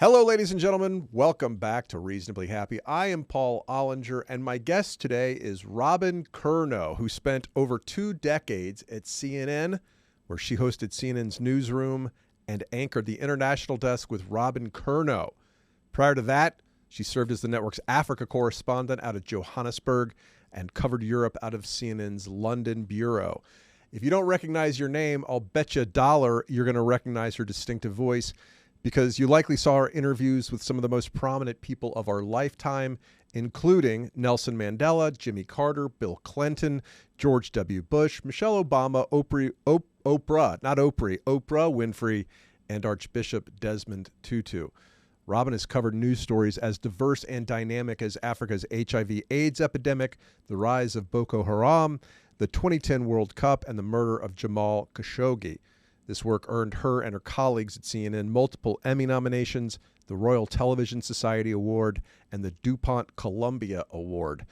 Hello, ladies and gentlemen. Welcome back to Reasonably Happy. I am Paul Ollinger, and my guest today is Robyn Curnow, who spent over 2 decades at CNN, where she hosted CNN's Newsroom and anchored the international desk with Robyn Curnow. Prior to that, she served as the network's Africa correspondent out of Johannesburg and covered Europe out of CNN's London bureau. If you don't recognize your name, I'll bet you $1 you're going to recognize her distinctive voice, because you likely saw our interviews with some of the most prominent people of our lifetime, including Nelson Mandela, Jimmy Carter, Bill Clinton, George W. Bush, Michelle Obama, Oprah Winfrey, and Archbishop Desmond Tutu. Robyn has covered news stories as diverse and dynamic as Africa's HIV/AIDS epidemic, the rise of Boko Haram, the 2010 World Cup, and the murder of Jammal Khashoggi. This work earned her and her colleagues at CNN multiple Emmy nominations, the Royal Television Society Award, and the duPont-Columbia Award.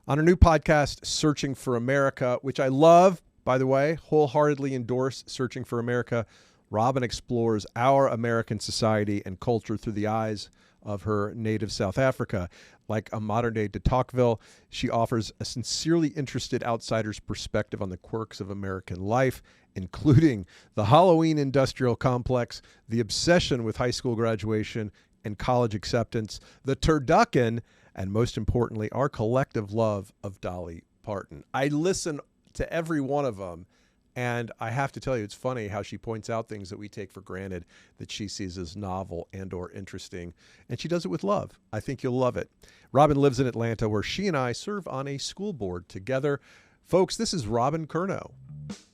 On her new podcast, Searching for America, which I love, by the way, wholeheartedly endorse Searching for America, Robyn explores our American society and culture through the eyes of her native South Africa. Like a modern-day de Tocqueville, she offers a sincerely interested outsider's perspective on the quirks of American life, including the Halloween industrial complex, the obsession with high school graduation and college acceptance, the turducken, and most importantly, our collective love of Dolly Parton. I listen to every one of them, and I have to tell you, it's funny how she points out things that we take for granted that she sees as novel and or interesting, and she does it with love. I think you'll love it. Robyn lives in Atlanta, where she and I serve on a school board together. Folks, this is Robyn Curnow.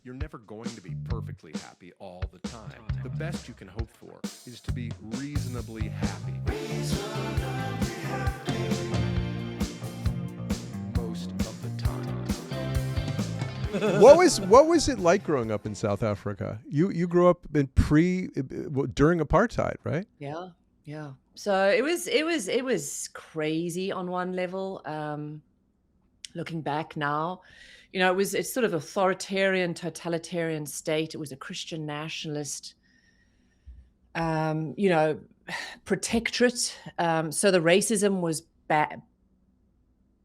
You're never going to be perfectly happy all the time. The best you can hope for is to be reasonably happy. Reasonably happy. Most of the time. What was it like growing up in South Africa? You grew up in during apartheid, right? Yeah. So it was crazy on one level. Looking back now, it's sort of authoritarian, totalitarian state. It was a Christian nationalist, protectorate. So the racism was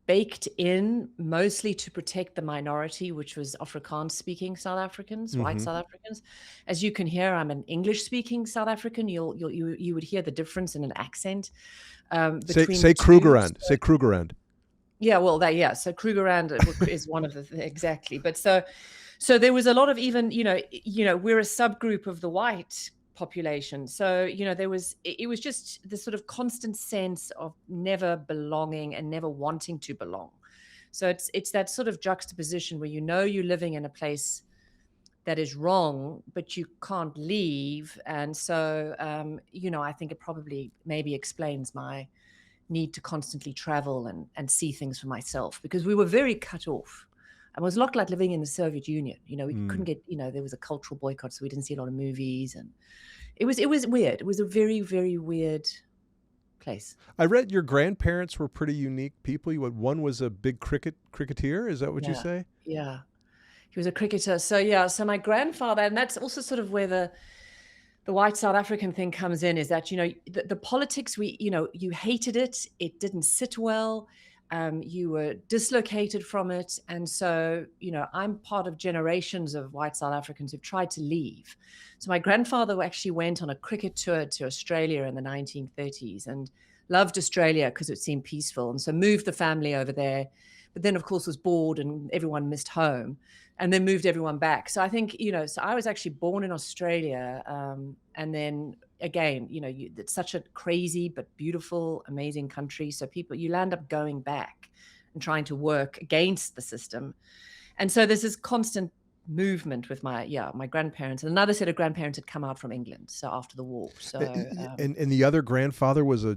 baked in mostly to protect the minority, which was Afrikaans-speaking South Africans, white South Africans. As you can hear, I'm an English-speaking South African. You would hear the difference in an accent between say Krugerrand. Say Krugerrand. Yeah, well, so Krugerrand is one of the exactly. But so there was a lot of even we're a subgroup of the white population. So it was just this sort of constant sense of never belonging and never wanting to belong. So it's that sort of juxtaposition where you're living in a place that is wrong, but you can't leave. And so I think it probably maybe explains my need to constantly travel and see things for myself, because we were very cut off. It was a lot like living in the Soviet Union. We couldn't get, there was a cultural boycott, so we didn't see a lot of movies, and it was weird. It was a very, very weird place. I read your grandparents were pretty unique people. One was a big cricketer. Is that what you say? Yeah, he was a cricketer. So my grandfather, and that's also sort of where the white South African thing comes in, is that, the politics, you hated it. It didn't sit well. You were dislocated from it. And so, I'm part of generations of white South Africans who've tried to leave. So my grandfather actually went on a cricket tour to Australia in the 1930s and loved Australia because it seemed peaceful. And so moved the family over there. But then, of course, was bored and everyone missed home, and then moved everyone back. So I think, so I was actually born in Australia. And then again, it's such a crazy but beautiful, amazing country. So you land up going back and trying to work against the system. And so there's this constant movement with my grandparents. And another set of grandparents had come out from England. So after the war. So and the other grandfather was a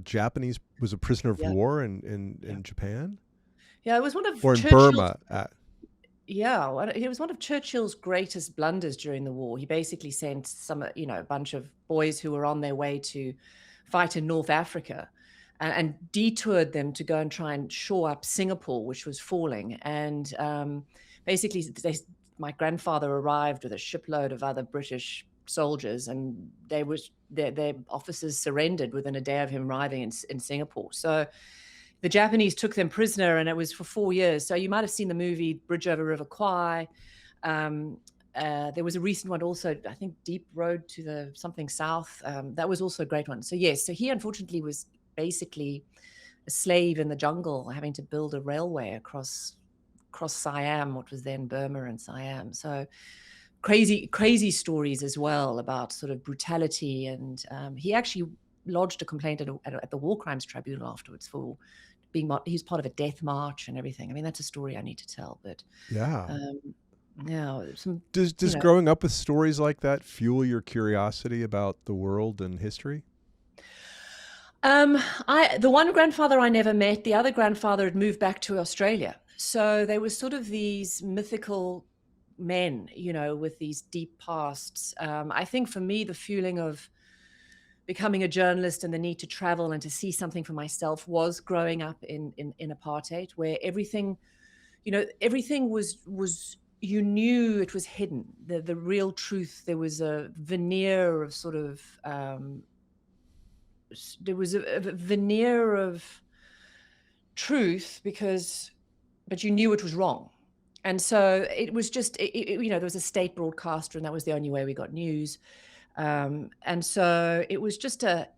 prisoner of war in Japan? Yeah, it was one of or in Burma. Yeah, it was one of Churchill's greatest blunders during the war. He basically sent a bunch of boys who were on their way to fight in North Africa and detoured them to go and try and shore up Singapore, which was falling. And basically, my grandfather arrived with a shipload of other British soldiers, and their officers surrendered within a day of him arriving in Singapore. So the Japanese took them prisoner, and it was for 4 years. So you might have seen the movie Bridge Over River Kwai. There was a recent one also, I think Deep Road to the something south. That was also a great one. So yes, so he unfortunately was basically a slave in the jungle, having to build a railway across Siam, what was then Burma and Siam. So crazy stories as well about sort of brutality. And he actually lodged a complaint at the War Crimes Tribunal afterwards for being, he was part of a death march and everything. I mean, that's a story I need to tell, but Yeah. Does growing up with stories like that fuel your curiosity about the world and history? The one grandfather I never met, the other grandfather had moved back to Australia. So they were sort of these mythical men, with these deep pasts. I think for me, the fueling of becoming a journalist and the need to travel and to see something for myself was growing up in apartheid, where everything was, you knew it was hidden. The real truth, there was a veneer of sort of, there was a veneer of truth but you knew it was wrong. And so it was just, there was a state broadcaster, and that was the only way we got news. And so it was just a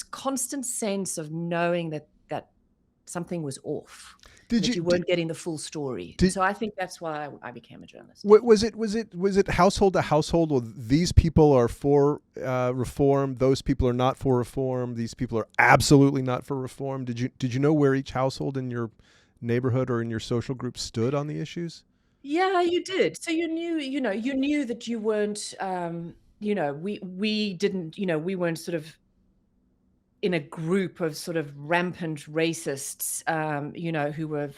constant sense of knowing that something was off. You weren't getting the full story. So I think that's why I became a journalist. Was it household to household? Well, these people are for reform. Those people are not for reform. These people are absolutely not for reform. Did you know where each household in your neighborhood or in your social group stood on the issues? Yeah, you did. So you knew that you weren't. We didn't. We weren't sort of in a group of sort of rampant racists, who were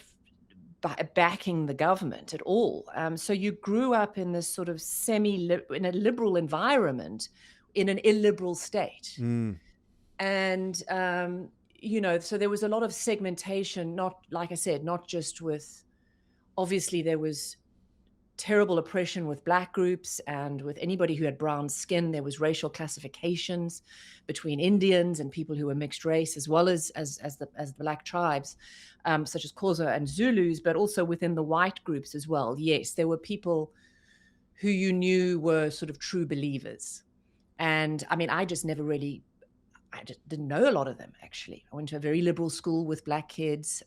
backing the government at all. So you grew up in this sort of in a liberal environment in an illiberal state. Mm. And, so there was a lot of segmentation, like I said, not just with, obviously there was terrible oppression with Black groups and with anybody who had brown skin. There was racial classifications between Indians and people who were mixed race, as well as the Black tribes, such as Xhosa and Zulus, but also within the white groups as well. Yes, there were people who you knew were sort of true believers. And I mean, I just didn't know a lot of them, actually. I went to a very liberal school with Black kids.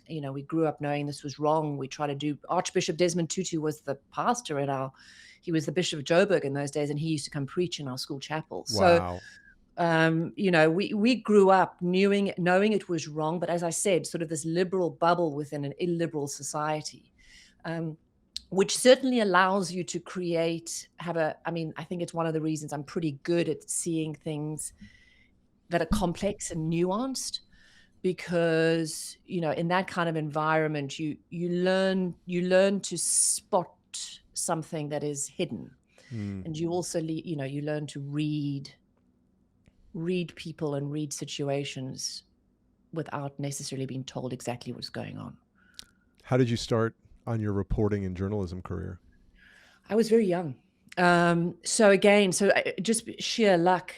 We grew up knowing this was wrong. We tried to do, Archbishop Desmond Tutu was the pastor he was the Bishop of Joburg in those days, and he used to come preach in our school chapel. Wow. So, we grew up knowing it was wrong, but as I said, sort of this liberal bubble within an illiberal society, which certainly allows you to I think it's one of the reasons I'm pretty good at seeing things that are complex and nuanced, because in that kind of environment you learn to spot something that is hidden. And you also you learn to read people and read situations without necessarily being told exactly what's going on. How did you start on your reporting and journalism career? I was very young. So just sheer luck.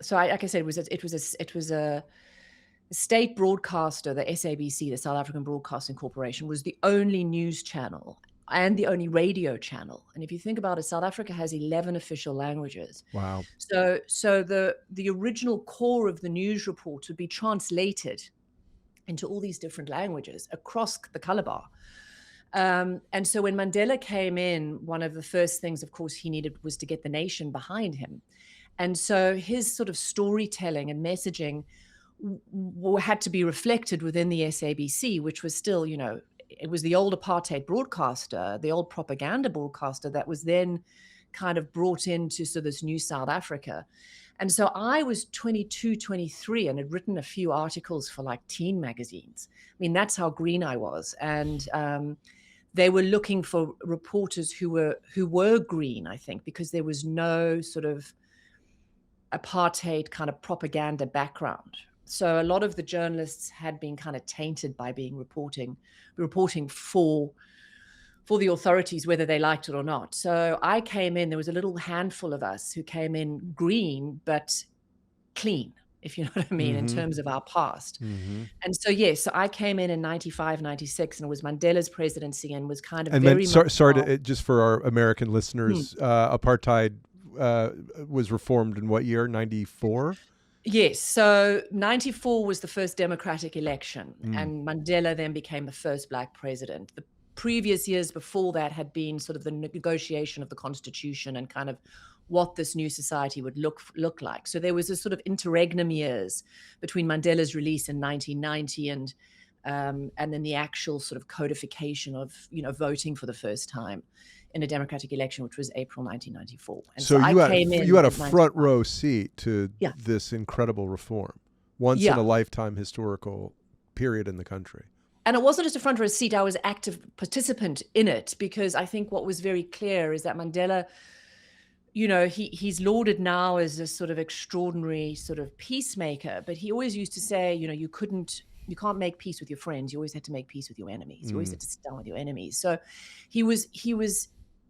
So like I said, it was a state broadcaster, the SABC, the South African Broadcasting Corporation, was the only news channel and the only radio channel. And if you think about it, South Africa has 11 official languages. Wow. So the original core of the news report would be translated into all these different languages across the Calabar. And so when Mandela came in, one of the first things, of course, he needed was to get the nation behind him. And so his sort of storytelling and messaging had to be reflected within the SABC, which was still, it was the old apartheid broadcaster, the old propaganda broadcaster that was then kind of brought into this new South Africa. And so I was 22, 23 and had written a few articles for like teen magazines. I mean, that's how green I was. And they were looking for reporters who were green, I think, because there was no sort of apartheid kind of propaganda background. So a lot of the journalists had been kind of tainted by being reporting for for the authorities, whether they liked it or not. So I came in, there was a little handful of us who came in green, but clean, if you know what I mean, in terms of our past. And so, yes, so I came in 95, 96, and it was Mandela's presidency and was kind of And very then, much... sorry to, just for our American listeners, apartheid was reformed in what year? 94? Yes. So 94 was the first democratic election, and Mandela then became the first Black president. The previous years before that had been sort of the negotiation of the constitution and kind of what this new society would look like. So there was a sort of interregnum years between Mandela's release in 1990 and then the actual sort of codification of, voting for the first time in a democratic election, which was April 1994. And so I came in. You had a front row seat to Yeah. this incredible reform, once in a lifetime historical period in the country. And it wasn't just a front row seat. I was active participant in it, because I think what was very clear is that Mandela, he's lauded now as a sort of extraordinary sort of peacemaker, but he always used to say, you can't make peace with your friends. You always had to make peace with your enemies. You always had to sit down with your enemies. So he was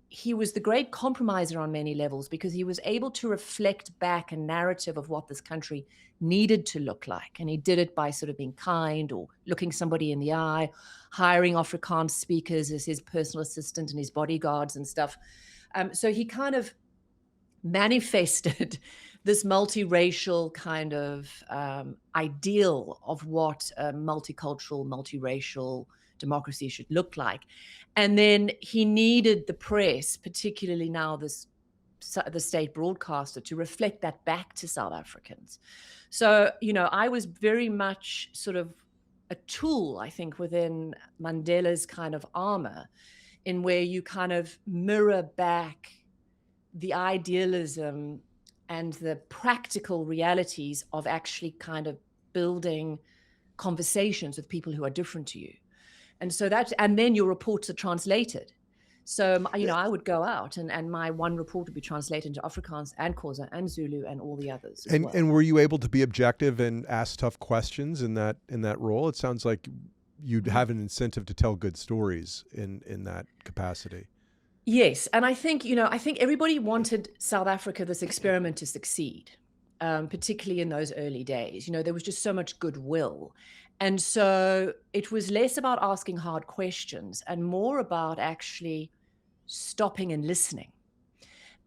the great compromiser on many levels, because he was able to reflect back a narrative of what this country needed to look like. And he did it by sort of being kind or looking somebody in the eye, hiring Afrikaans speakers as his personal assistant and his bodyguards and stuff. So he kind of manifested this multiracial kind of ideal of what a multicultural, multiracial democracy should look like. And then he needed the press, particularly now the state broadcaster, to reflect that back to South Africans. So, I was very much sort of a tool, I think, within Mandela's kind of armor, in where you kind of mirror back the idealism and the practical realities of actually kind of building conversations with people who are different to you. And so and then your reports are translated. So, I would go out and my one report would be translated into Afrikaans and Xhosa and Zulu and all the others as well. And were you able to be objective and ask tough questions in that role? It sounds like you'd have an incentive to tell good stories in that capacity. Yes. And I think everybody wanted South Africa, this experiment, to succeed, particularly in those early days. There was just so much goodwill. And so it was less about asking hard questions and more about actually stopping and listening.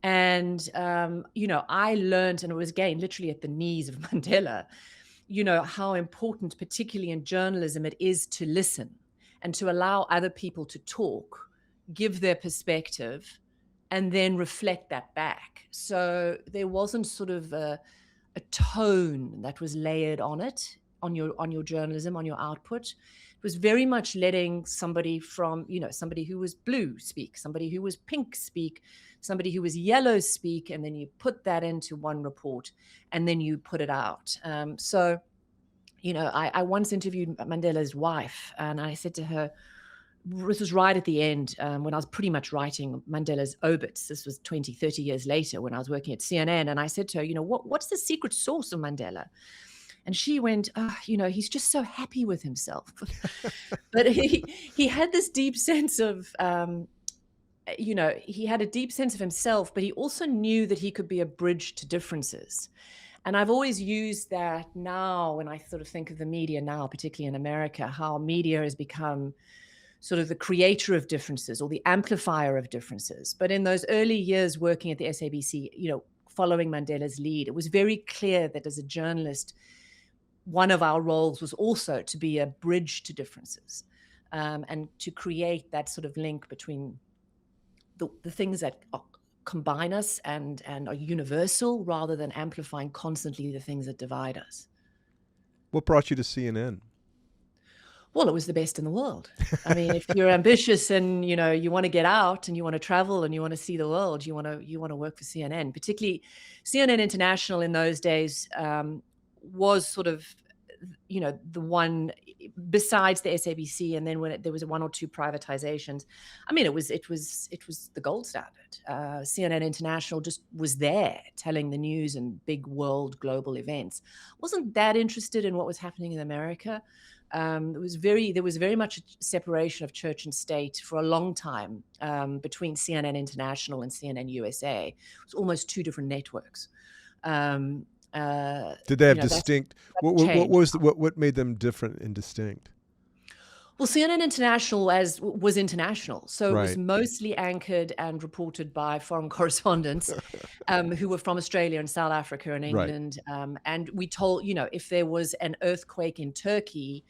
And, I learned, and it was, again, literally at the knees of Mandela, how important, particularly in journalism, it is to listen and to allow other people to talk, give their perspective, and then reflect that back. So there wasn't sort of a tone that was layered on it, on your journalism, on your output. It was very much letting somebody from, somebody who was blue speak, somebody who was pink speak, somebody who was yellow speak, and then you put that into one report and then you put it out. So, I once interviewed Mandela's wife, and I said to her, this was right at the end, when I was pretty much writing Mandela's obits. This was 20, 30 years later when I was working at CNN. And I said to her, what's the secret sauce of Mandela? And she went, he's just so happy with himself. But he had this deep sense of, he had a deep sense of himself, but he also knew that he could be a bridge to differences. And I've always used that now when I sort of think of the media now, particularly in America, how media has become sort of the creator of differences or the amplifier of differences. But in those early years working at the SABC, following Mandela's lead, it was very clear that as a journalist, one of our roles was also to be a bridge to differences, and to create that sort of link between the things that combine us and are universal, rather than amplifying constantly the things that divide us. What brought you to CNN? Well, it was the best in the world. I mean, if you're ambitious and, you want to get out and you want to travel and you want to see the world, you want to work for CNN. Particularly CNN International in those days was sort of the one besides the SABC, and then when there was one or two privatizations, I mean, it was the gold standard. CNN International just was there telling the news and big world global events. Wasn't that interested in what was happening in America. There was very much a separation of church and state for a long time between CNN International and CNN USA. It was almost two different networks. Did they have distinct? What made them different and distinct? Well, CNN International was international, so Right. it was mostly anchored and reported by foreign correspondents who were from Australia and South Africa and England. Right. And we told, if there was an earthquake in Turkey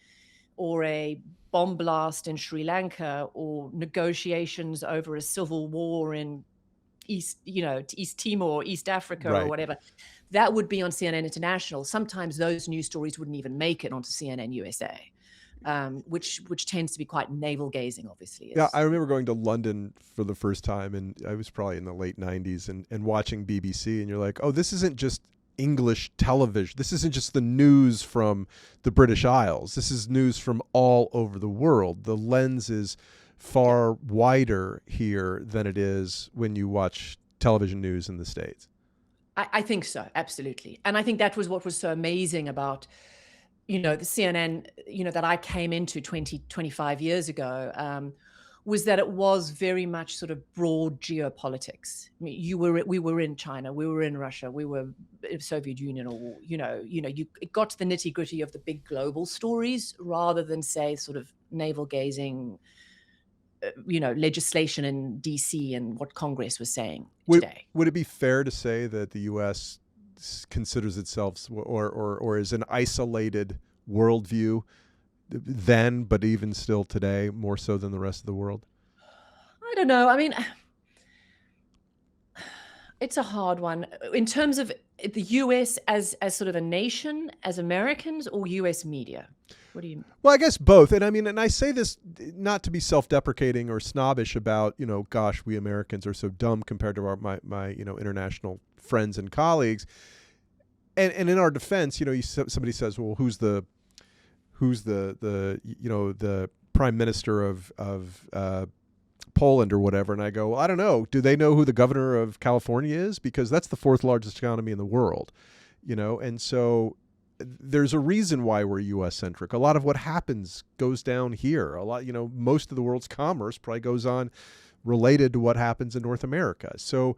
or a bomb blast in Sri Lanka or negotiations over a civil war in East Timor, East Africa, right, or whatever, that would be on CNN International. Sometimes those news stories wouldn't even make it onto CNN USA. Which tends to be quite navel gazing, obviously. Yeah, I remember going to London for the first time, and I was probably in the late 90s, and watching BBC, and you're like, oh, this isn't just English television. This isn't just the news from the British Isles. This is news from all over the world. The lens is far wider here than it is when you watch television news in the States. I think so, absolutely. And I think that was what was so amazing about the CNN, that I came into 25 years ago, was that it was very much sort of broad geopolitics. I mean, we were in China, we were in Russia, we were in Soviet Union, or it got to the nitty gritty of the big global stories rather than say sort of navel gazing, legislation in DC and what Congress was saying today. Would it be fair to say that the U.S. considers itself or is an isolated worldview then, but even still today, more so than the rest of the world? I don't know. I mean, it's a hard one in terms of the US as sort of a nation, as Americans, or US media. What do you? Well, I guess both. And I mean, and I say this not to be self-deprecating or snobbish about, gosh, we Americans are so dumb compared to my international friends and colleagues. And in our defense, somebody says, well, who's the prime minister of Poland or whatever? And I go, well, I don't know. Do they know who the governor of California is? Because that's the fourth largest economy in the world, And so there's a reason why we're U.S. centric. A lot of what happens goes down here. A lot, most of the world's commerce probably goes on related to what happens in North America. So,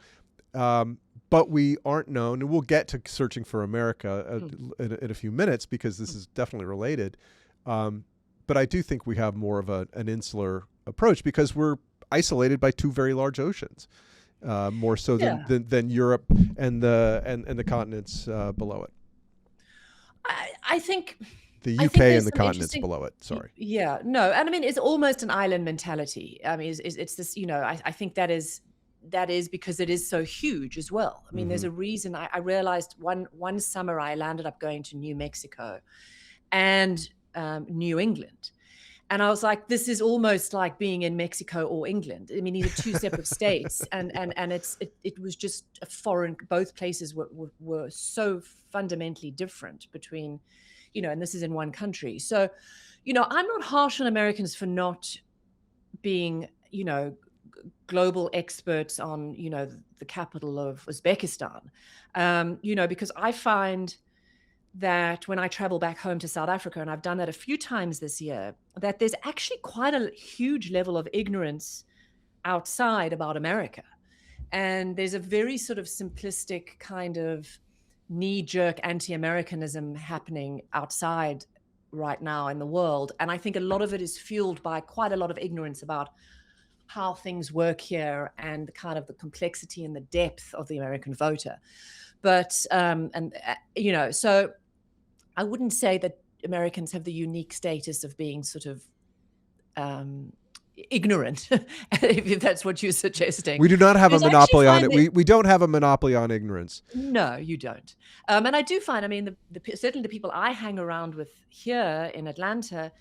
but we aren't known, and we'll get to searching for America in a few minutes because this is definitely related. But I do think we have more of an insular approach because we're isolated by two very large oceans, more so than Europe and the continents below it. I think the UK and the continents below it. Sorry. Yeah, no, and I mean it's almost an island mentality. I mean, it's this. I think that is because it is so huge as well. I mean, there's a reason. I realized one summer I landed up going to New Mexico and New England. And I was like, this is almost like being in Mexico or England. I mean, these are two separate states. And it was just a foreign, both places were so fundamentally different between, and this is in one country. So, I'm not harsh on Americans for not being, global experts on, the capital of Uzbekistan, because I find that when I travel back home to South Africa, and I've done that a few times this year, that there's actually quite a huge level of ignorance outside about America. And there's a very sort of simplistic kind of knee-jerk anti-Americanism happening outside right now in the world. And I think a lot of it is fueled by quite a lot of ignorance about how things work here and the kind of the complexity and the depth of the American voter. But, so I wouldn't say that Americans have the unique status of being sort of ignorant, if that's what you're suggesting. We do not have a monopoly on it. We don't have a monopoly on ignorance. No, you don't. And I do find, I mean, certainly the people I hang around with here in Atlanta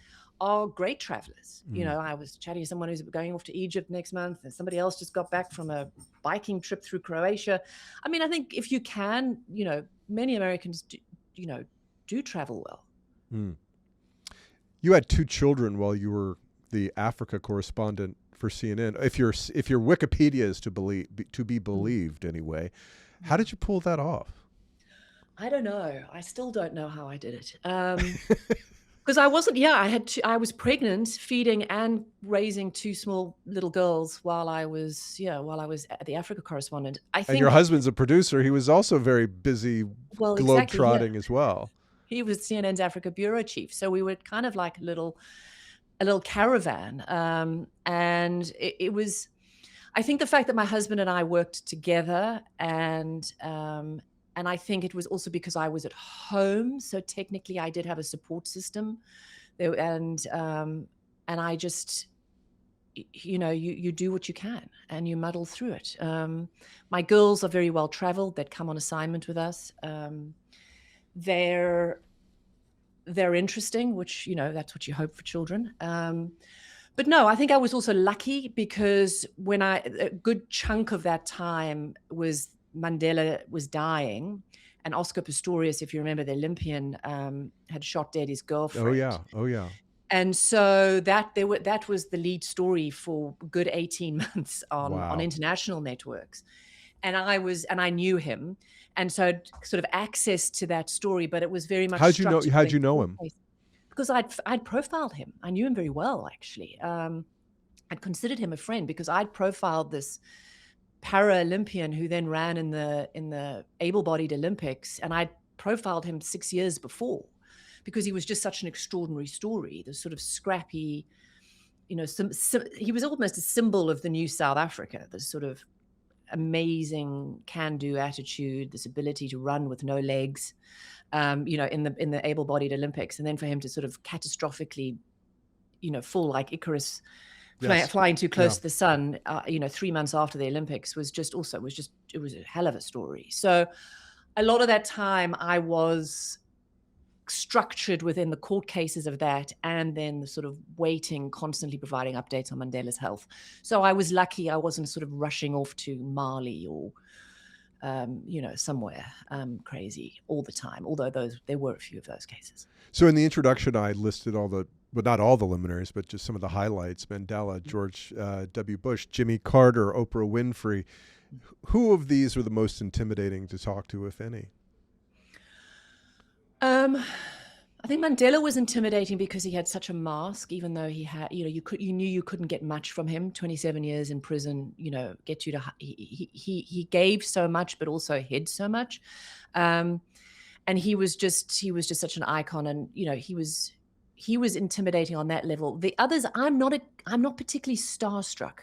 are great travelers. I was chatting to someone who's going off to Egypt next month, and somebody else just got back from a biking trip through Croatia. I mean, I think if you can, many Americans do travel well. Mm. You had 2 children while you were the Africa correspondent for CNN. If your Wikipedia is to be believed anyway, how did you pull that off? I don't know. I still don't know how I did it. Because I wasn't, yeah, I was pregnant, feeding and raising 2 small little girls while I was at the Africa correspondent. I And your think, husband's a producer. He was also very busy well, exactly, yeah. globe-trotting as well. He was CNN's Africa bureau chief. So we were kind of like a little caravan. And it was, I think the fact that my husband and I worked together, and I think it was also because I was at home. So technically I did have a support system there, and I just, you do what you can and you muddle through it. My girls are very well traveled. They'd come on assignment with us. They're interesting, which, that's what you hope for children. But no, I think I was also lucky because a good chunk of that time was Mandela was dying, and Oscar Pistorius, if you remember, the Olympian, had shot dead his girlfriend. Oh yeah. And so that was the lead story for a good 18 months on international networks. And I knew him. And so sort of access to that story, but it was very much. How'd you know him? Because I'd profiled him. I knew him very well, actually. I'd considered him a friend because I'd profiled this para-Olympian who then ran in the able-bodied Olympics, and I'd profiled him 6 years before because he was just such an extraordinary story. The sort of scrappy, he was almost a symbol of the new South Africa. The sort of amazing can-do attitude, this ability to run with no legs, in the able-bodied Olympics, and then for him to sort of catastrophically, fall like Icarus, flying too close to the sun, 3 months after the Olympics was a hell of a story. So a lot of that time I was structured within the court cases of that, and then the sort of waiting, constantly providing updates on Mandela's health. So I was lucky I wasn't sort of rushing off to Mali or, somewhere crazy all the time, although there were a few of those cases. So in the introduction, I listed not all the luminaries, but just some of the highlights: Mandela, George W. Bush, Jimmy Carter, Oprah Winfrey. Who of these were the most intimidating to talk to, if any? I think Mandela was intimidating because he had such a mask, even though he had, you knew you couldn't get much from him. 27 years in prison, get you to, he gave so much, but also hid so much. And he was just such an icon, and, he was intimidating on that level. The others, I'm not particularly starstruck.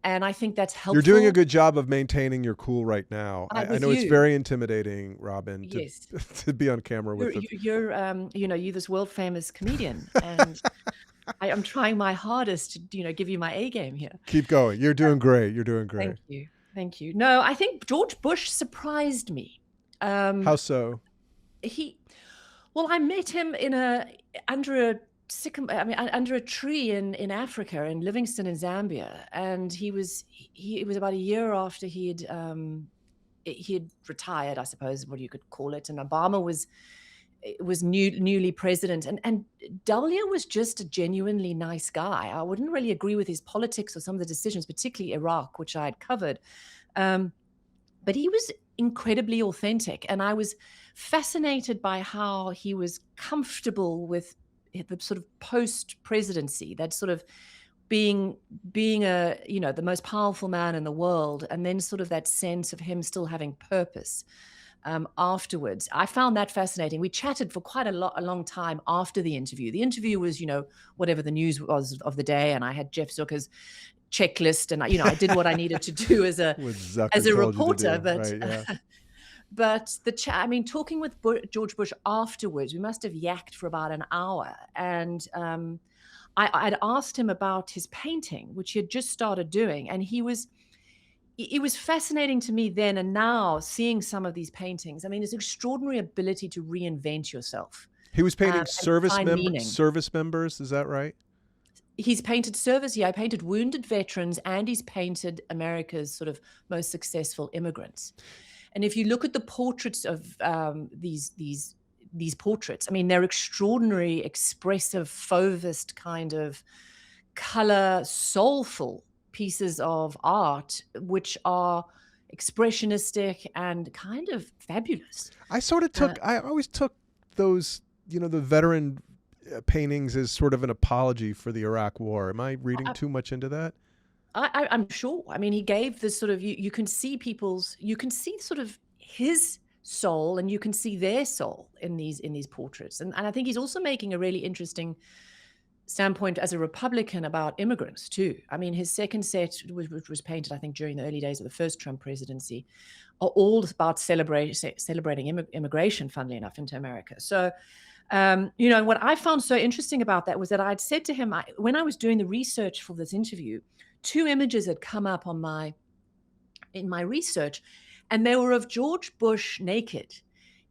And I think that's helpful. You're doing a good job of maintaining your cool right now. I know it's very intimidating, Robyn, to be on camera with you're this world famous comedian, and I'm trying my hardest to give you my A game here. Keep going. You're doing great. You're doing great. Thank you. No, I think George Bush surprised me. How so? I met him under a tree in Africa, in Livingstone in Zambia, and it was about a year after he had retired, I suppose, what you could call it, and Obama was newly president, and W was just a genuinely nice guy. I wouldn't really agree with his politics or some of the decisions, particularly Iraq, which I had covered, but he was incredibly authentic, and I was fascinated by how he was comfortable with the sort of post-presidency, that sort of being the most powerful man in the world, and then sort of that sense of him still having purpose afterwards. I found that fascinating. We chatted for quite a long time after the interview. The interview was, whatever the news was of the day, and I had Jeff Zucker's checklist, and I did what I needed to do as a reporter, but. Right, yeah. But talking with George Bush afterwards, we must have yacked for about an hour. And I'd asked him about his painting, which he had just started doing. And it was fascinating to me then and now, seeing some of these paintings. His extraordinary ability to reinvent yourself. He was painting service members, is that right? He's painted service. Yeah, I painted wounded veterans, and he's painted America's sort of most successful immigrants. And if you look at the portraits of these these portraits. I mean, they're extraordinary, expressive, fauvist kind of color, soulful pieces of art, which are expressionistic and kind of fabulous. I always took those, the veteran paintings as sort of an apology for the Iraq War. Am I reading too much into that? I'm sure. I mean, he gave this sort of, you can see sort of his soul, and you can see their soul in these portraits. And I think he's also making a really interesting standpoint as a Republican about immigrants too. I mean, his second set, which was painted, I think, during the early days of the first Trump presidency, are all about celebrating immigration, funnily enough, into America. So, what I found so interesting about that was that I'd said to him, when I was doing the research for this interview, 2 images had come up in my research, and they were of George Bush naked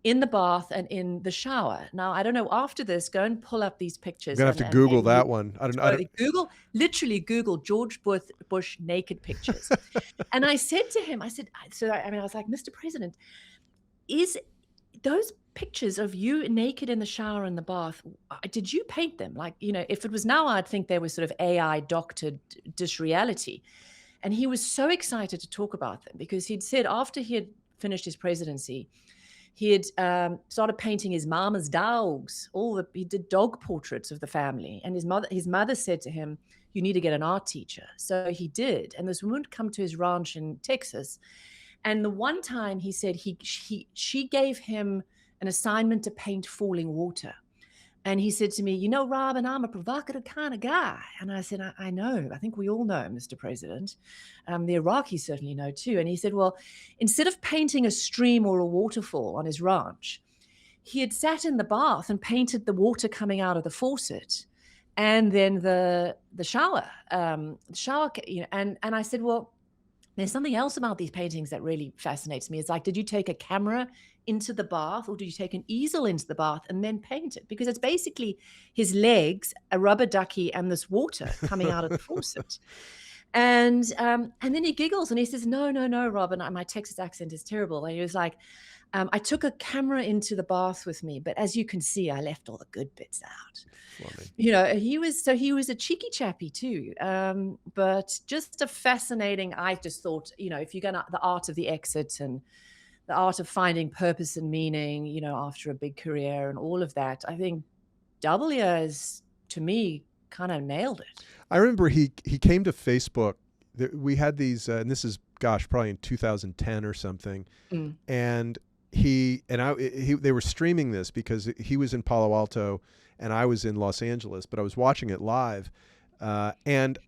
in the bath and in the shower. Now, I don't know, after this, go and pull up these pictures. I'm going to have to Google that one. I don't Literally Google George Bush naked pictures. And I said to him, I was like, Mr. President, is those pictures of you naked in the shower and the bath, did you paint them? Like, if it was now, I'd think they were sort of AI doctored disreality. And he was so excited to talk about them because he'd said after he had finished his presidency, he had started painting his mama's dogs. He did dog portraits of the family. And his mother said to him, "You need to get an art teacher." So he did. And this woman would come to his ranch in Texas. And the one time he said she gave him an assignment to paint falling water. And he said to me, Robyn, I'm a provocative kind of guy. And I said, I know. I think we all know, Mr. President. The Iraqis certainly know too. And he said, well, instead of painting a stream or a waterfall on his ranch, he had sat in the bath and painted the water coming out of the faucet, and then the shower. And I said, well, there's something else about these paintings that really fascinates me. It's like, did you take a camera into the bath, or did you take an easel into the bath and then paint it? Because it's basically his legs, a rubber ducky, and this water coming out of the faucet. And then he giggles and he says, no, Robyn, my Texas accent is terrible. And he was like, I took a camera into the bath with me, but as you can see, I left all the good bits out. Funny. He was a cheeky chappy too, but just a fascinating. I just thought, if you're gonna, the art of the exit and the art of finding purpose and meaning, after a big career and all of that, I think W is, to me, kind of nailed it. I remember he came to Facebook. We had these, and this is, probably in 2010 or something, and they were streaming this because he was in Palo Alto and I was in Los Angeles, but I was watching it live, and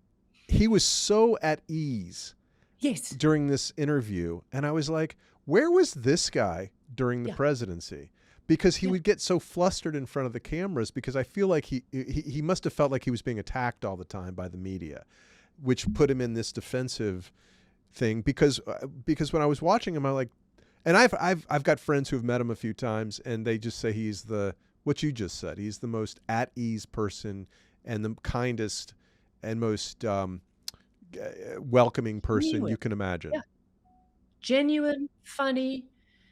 he was so at ease during this interview, and I was like, where was this guy during the presidency? Because he would get so flustered in front of the cameras, because I feel like he must have felt like he was being attacked all the time by the media, which put him in this defensive thing. Because when I was watching him, I'm like, and I've got friends who have met him a few times, and they just say he's what you just said. He's the most at ease person and the kindest and most welcoming person you can imagine. Yeah. Genuine, funny,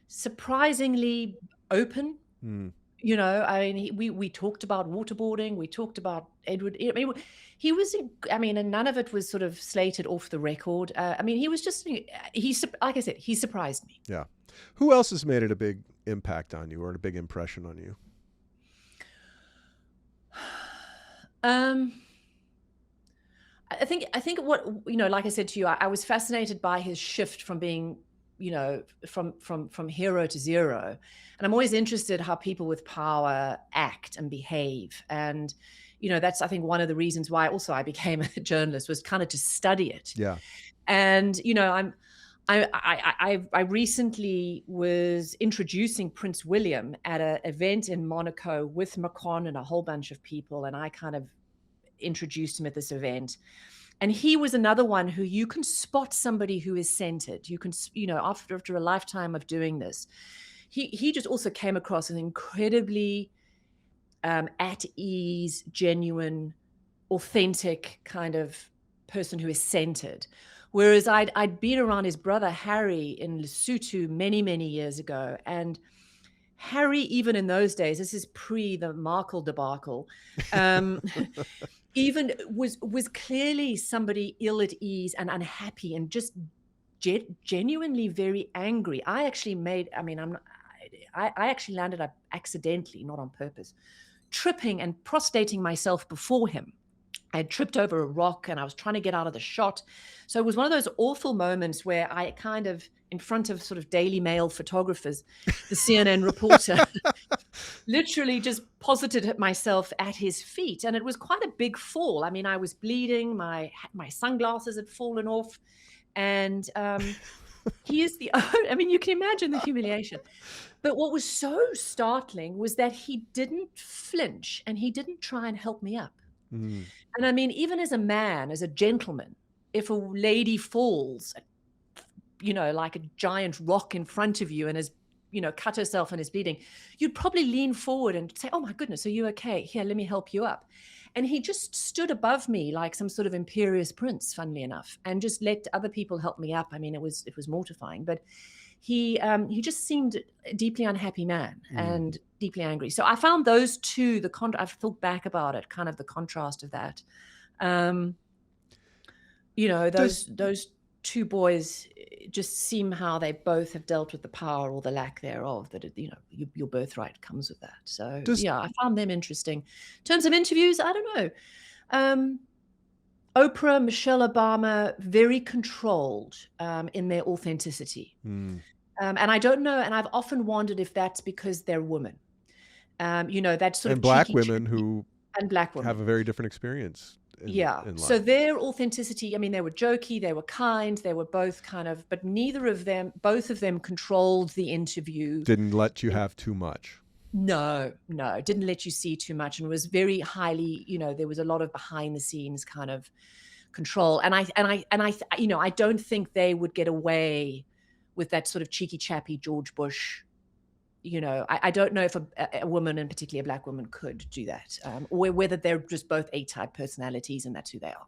surprisingly open. I mean, we talked about waterboarding. We talked about Edward. I mean, he was. I mean, and none of it was sort of slated off the record. I mean, he was just. Like I said, he surprised me. Yeah. Who else has made it a big impact on you or a big impression on you? I think what, like I said to you, I was fascinated by his shift from being, from hero to zero. And I'm always interested how people with power act and behave. And, that's, I think, one of the reasons why also I became a journalist, was kind of to study it. Yeah. And, I recently was introducing Prince William at an event in Monaco with Macron and a whole bunch of people. And I kind of introduced him at this event. And he was another one who you can spot somebody who is centered. You can, after a lifetime of doing this, he just also came across an incredibly at ease, genuine, authentic kind of person who is centered. Whereas I'd been around his brother Harry in Lesotho many, many years ago, and Harry, even in those days, this is pre the Markle debacle, um, even was clearly somebody ill at ease and unhappy and just genuinely very angry. I actually made, I mean, I actually landed up accidentally, not on purpose, tripping and prostrating myself before him. I had tripped over a rock and I was trying to get out of the shot. So it was one of those awful moments where I kind of, in front of sort of Daily Mail photographers, the CNN reporter literally just posited myself at his feet. And it was quite a big fall. I mean, I was bleeding. My sunglasses had fallen off. And he is I mean, you can imagine the humiliation. But what was so startling was that he didn't flinch and he didn't try and help me up. Mm. And I mean, even as a man, as a gentleman, if a lady falls, like a giant rock in front of you and has, cut herself and is bleeding, you'd probably lean forward and say, "Oh my goodness, are you okay? Here, let me help you up." And he just stood above me like some sort of imperious prince, funnily enough, and just let other people help me up. I mean, it was mortifying, but he just seemed a deeply unhappy man and deeply angry. So I found those two, I've thought back about it, kind of the contrast of that. Those two boys just seem how they both have dealt with the power or the lack thereof, that your birthright comes with that. So I found them interesting. In terms of interviews, I don't know. Oprah, Michelle Obama, very controlled in their authenticity. And I don't know, and I've often wondered if that's because they're women. That sort of black women who black women have a very different experience. In life. So their authenticity, I mean, they were jokey, they were kind, they were both kind of, but both of them controlled the interview. Didn't let you have too much. No, didn't let you see too much, and was very highly, there was a lot of behind the scenes kind of control. And I don't think they would get away with that sort of cheeky chappy George Bush. I don't know if a woman, and particularly a black woman, could do that, or whether they're just both A-type personalities and that's who they are.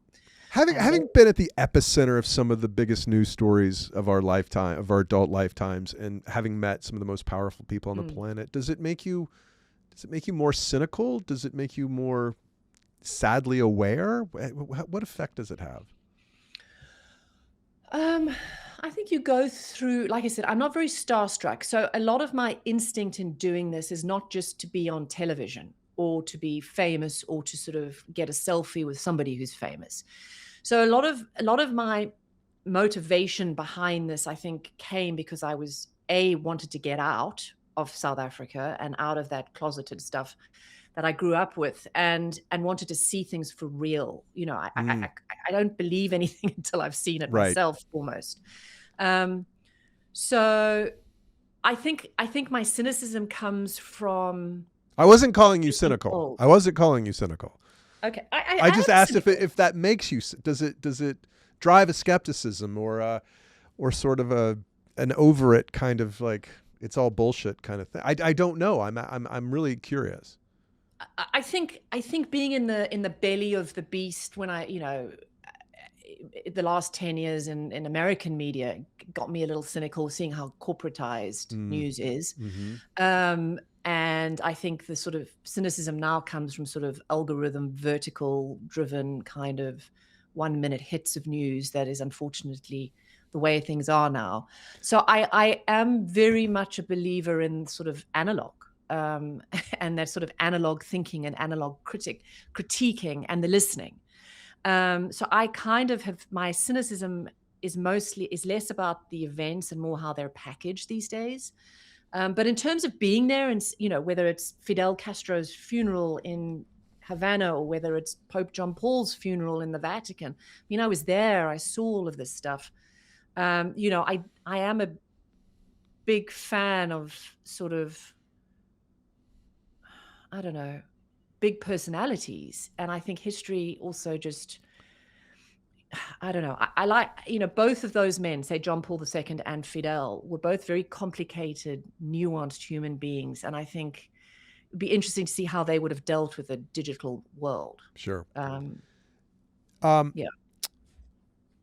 Having been at the epicenter of some of the biggest news stories of our lifetime, of our adult lifetimes, and having met some of the most powerful people on the planet, does it make you more cynical? Does it make you more sadly aware? What effect does it have? I think you go through, like I said, I'm not very starstruck. So a lot of my instinct in doing this is not just to be on television or to be famous or to sort of get a selfie with somebody who's famous. So a lot of my motivation behind this, I think, came because I was wanted to get out of South Africa and out of that closeted stuff that I grew up with, and wanted to see things for real. I don't believe anything until I've seen it myself, almost. So I think my cynicism comes from. I wasn't calling you cynical. Okay. I just asked if that makes you. Does it drive a skepticism or sort of an over it kind of like it's all bullshit kind of thing? I don't know. I'm really curious. I think being in the belly of the beast when the last 10 years in American media got me a little cynical, seeing how corporatized news is. And I think the sort of cynicism now comes from sort of algorithm, vertical driven kind of 1 minute hits of news that is unfortunately the way things are now. So I am very much a believer in sort of analog. And that sort of analog thinking and analog critiquing and the listening. So I kind of have, my cynicism is less about the events and more how they're packaged these days. But in terms of being there and, whether it's Fidel Castro's funeral in Havana or whether it's Pope John Paul's funeral in the Vatican, I was there, I saw all of this stuff. I am a big fan of sort of, I don't know, big personalities. And I think history also just, I don't know. I like, both of those men, say John Paul II and Fidel, were both very complicated, nuanced human beings. And I think it'd be interesting to see how they would have dealt with a digital world. Sure. Yeah.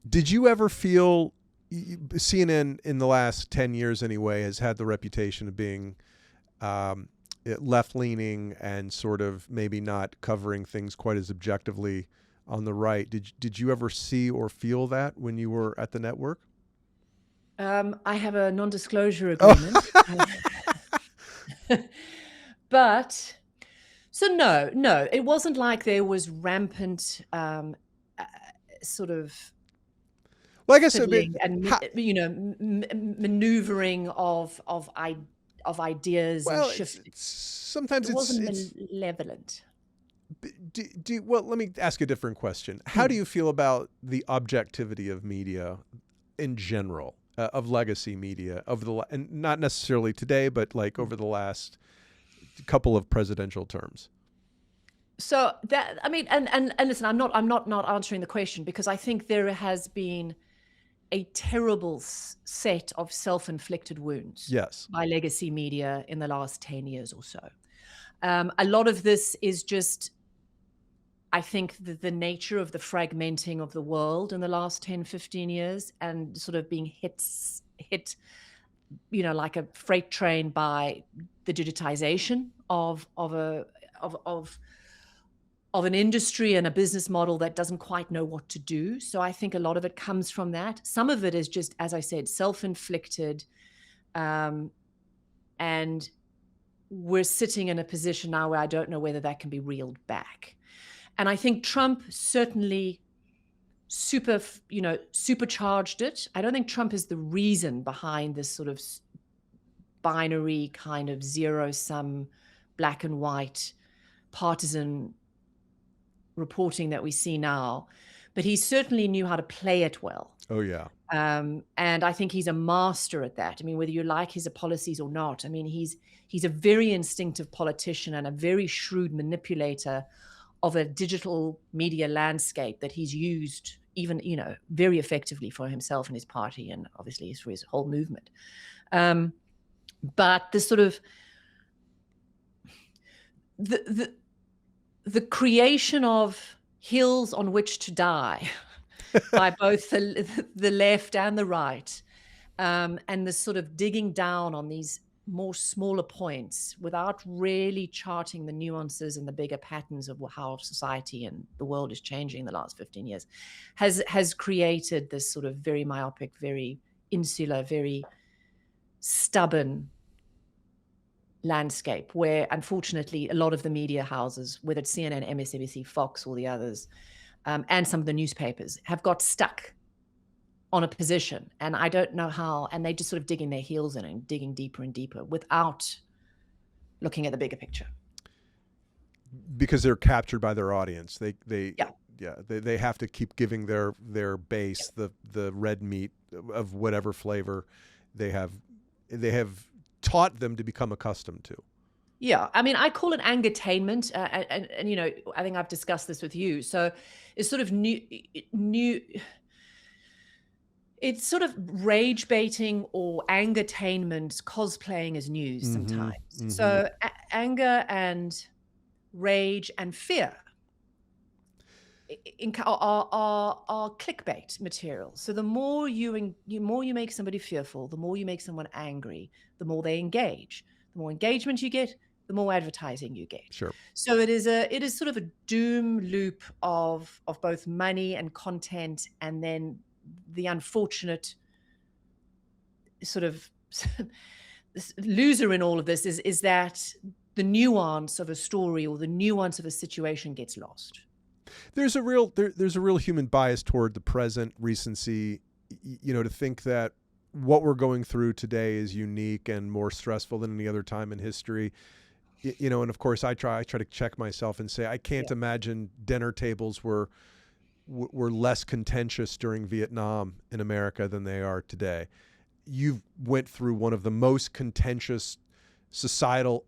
Did you ever feel, CNN in the last 10 years anyway has had the reputation of being left-leaning and sort of maybe not covering things quite as objectively on the right. Did you ever see or feel that when you were at the network? I have a non-disclosure Oh, agreement. But so no, it wasn't like there was rampant sort of well, I guess fiddling and how, maneuvering of ideas and shifting. sometimes It wasn't it's malevolent. well, let me ask a different question. How do you feel about the objectivity of media in general, of legacy media, and not necessarily today, but like over the last couple of presidential terms? So that, I mean, and listen, I'm not answering the question, because I think there has been a terrible set of self-inflicted wounds Yes. by legacy media in the last 10 years or so. A lot of this is just, I think, the nature of the fragmenting of the world in the last 10, 15 years, and sort of being hit, like a freight train by the digitization of an industry and a business model that doesn't quite know what to do. So I think a lot of it comes from that. Some of it is just, as I said, self-inflicted. And we're sitting in a position now where I don't know whether that can be reeled back. And I think Trump certainly supercharged it. I don't think Trump is the reason behind this sort of binary kind of zero-sum, black and white, partisan reporting that we see now, but he certainly knew how to play it well. Oh, yeah. And I think he's a master at that. I mean, whether you like his policies or not, I mean, he's a very instinctive politician and a very shrewd manipulator of a digital media landscape that he's used even, very effectively for himself and his party, and obviously for his whole movement. But the sort of the creation of hills on which to die by both the left and the right, and the sort of digging down on these more smaller points without really charting the nuances and the bigger patterns of how society and the world is changing in the last 15 years has created this sort of very myopic, very insular, very stubborn landscape where, unfortunately, a lot of the media houses, whether it's CNN, MSNBC, Fox, or the others, and some of the newspapers, have got stuck on a position, and I don't know how, and they just sort of digging their heels in and digging deeper and deeper without looking at the bigger picture. Because they're captured by their audience. They have to keep giving their base the red meat of whatever flavor they have taught them to become accustomed to. Yeah, I mean, I call it angertainment, and I think I've discussed this with you. So it's sort of new. It's sort of rage baiting or angertainment, cosplaying as news sometimes. Mm-hmm. So anger and rage and fear are clickbait material. So the more you make somebody fearful, the more you make someone angry, the more they engage. The more engagement you get, the more advertising you get. Sure. So it is sort of a doom loop of both money and content, and then the unfortunate sort of loser in all of this is that the nuance of a story or the nuance of a situation gets lost. There's a real human bias toward the present, recency, to think that what we're going through today is unique and more stressful than any other time in history. And of course I try to check myself and say I can't imagine dinner tables were less contentious during Vietnam in America than they are today. You went through one of the most contentious societal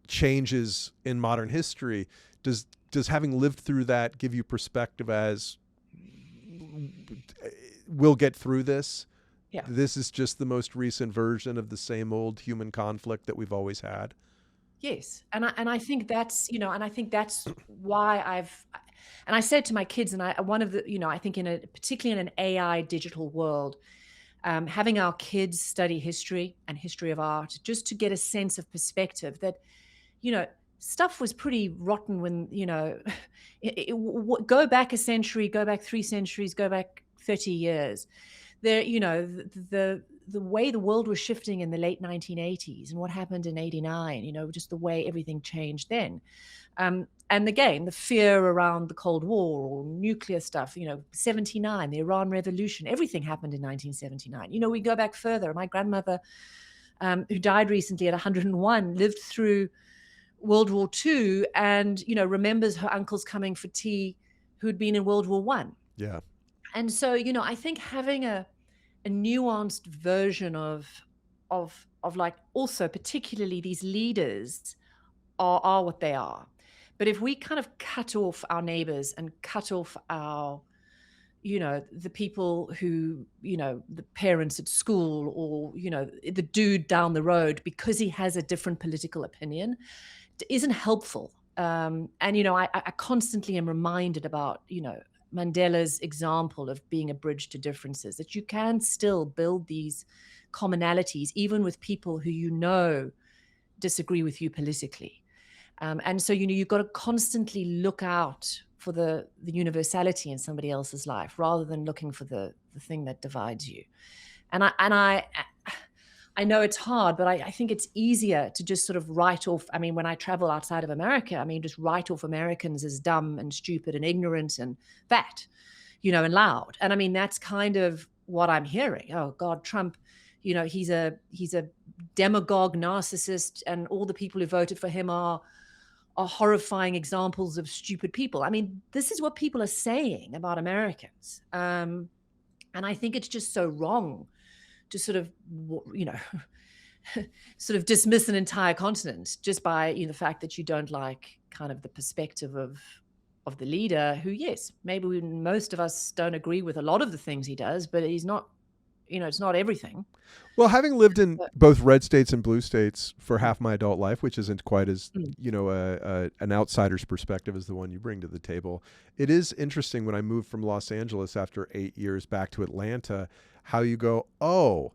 changes in modern history. Does having lived through that give you perspective as we'll get through this? Yeah. This is just the most recent version of the same old human conflict that we've always had. Yes. And I think that's, and I think that's why and I said to my kids, and I think particularly in an AI digital world, having our kids study history and history of art, just to get a sense of perspective that, stuff was pretty rotten when, go back a century, go back 3 centuries, go back 30 years. There, the way the world was shifting in the late 1980s and what happened in 89, just the way everything changed then. And again, the fear around the Cold War or nuclear stuff, 79, the Iran Revolution, everything happened in 1979. We go back further. My grandmother, who died recently at 101, lived through World War II and, remembers her uncles coming for tea who'd been in World War I. Yeah. And so, I think having a nuanced version of like, also particularly these leaders are what they are. But if we kind of cut off our neighbors and cut off our, the people who, the parents at school or, the dude down the road because he has a different political opinion, it isn't helpful. And, I constantly am reminded about, Mandela's example of being a bridge to differences, that you can still build these commonalities, even with people who disagree with you politically. And so, you've got to constantly look out for the universality in somebody else's life rather than looking for the thing that divides you. And I know it's hard, but I think it's easier to just sort of write off. I mean, when I travel outside of America, just write off Americans as dumb and stupid and ignorant and fat, and loud. And that's kind of what I'm hearing. Oh God, Trump, he's a demagogue, narcissist, and all the people who voted for him are horrifying examples of stupid people. This is what people are saying about Americans. And I think it's just so wrong to sort of, sort of dismiss an entire continent just by the fact that you don't like kind of the perspective of the leader who, yes, maybe most of us don't agree with a lot of the things he does, but he's not, it's not everything. Well, having lived in both red states and blue states for half my adult life, which isn't quite as, an outsider's perspective as the one you bring to the table, it is interesting when I moved from Los Angeles after 8 years back to Atlanta, how you go, oh,